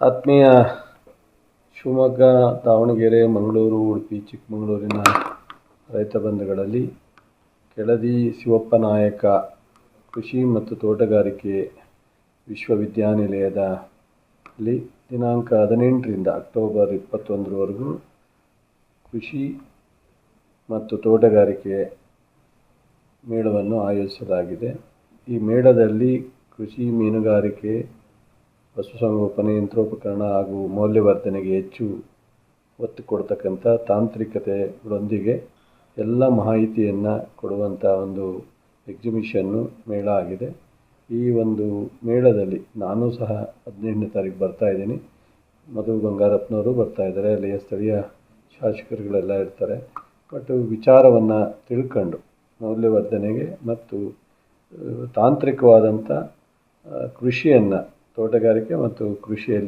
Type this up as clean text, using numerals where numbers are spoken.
ಆತ್ಮೀಯ ಶಿವಮೊಗ್ಗ, ದಾವಣಗೆರೆ, ಮಂಗಳೂರು, ಉಡುಪಿ, ಚಿಕ್ಕಮಗಳೂರಿನ ರೈತ ಬಂಧುಗಳಲ್ಲಿ ಕೆಳದಿ ಶಿವಪ್ಪ ನಾಯಕ ಕೃಷಿ ಮತ್ತು ತೋಟಗಾರಿಕೆ ವಿಶ್ವವಿದ್ಯಾನಿಲಯದಲ್ಲಿ ದಿನಾಂಕ 18ರಿಂದ ಅಕ್ಟೋಬರ್ 21ರವರೆಗೂ ಕೃಷಿ ಮತ್ತು ತೋಟಗಾರಿಕೆ ಮೇಳವನ್ನು ಆಯೋಜಿಸಲಾಗಿದೆ. ಈ ಮೇಳದಲ್ಲಿ ಕೃಷಿ, ಮೀನುಗಾರಿಕೆ, ಪಶುಸಂಗೋಪನೆ, ಯಂತ್ರೋಪಕರಣ ಹಾಗೂ ಮೌಲ್ಯವರ್ಧನೆಗೆ ಹೆಚ್ಚು ಒತ್ತು ಕೊಡ್ತಕ್ಕಂಥ ತಾಂತ್ರಿಕತೆಗಳೊಂದಿಗೆ ಎಲ್ಲ ಮಾಹಿತಿಯನ್ನು ಕೊಡುವಂಥ ಒಂದು ಎಕ್ಸಿಬಿಷನ್ನು ಮೇಳ ಆಗಿದೆ. ಈ ಒಂದು ಮೇಳದಲ್ಲಿ ನಾನು ಸಹ 18ನೇ ತಾರೀಕು ಬರ್ತಾಯಿದ್ದೀನಿ. ಮಧು ಬಂಗಾರಪ್ಪನವರು ಬರ್ತಾಯಿದ್ದಾರೆ, ಅಲ್ಲಿಯ ಸ್ಥಳೀಯ ಶಾಸಕರುಗಳೆಲ್ಲ ಇರ್ತಾರೆ. ಬಟ್ ವಿಚಾರವನ್ನು ತಿಳ್ಕೊಂಡು ಮೌಲ್ಯವರ್ಧನೆಗೆ ಮತ್ತು ತಾಂತ್ರಿಕವಾದಂಥ ಕೃಷಿಯನ್ನು, ತೋಟಗಾರಿಕೆ ಮತ್ತು ಕೃಷಿಯಲ್ಲಿ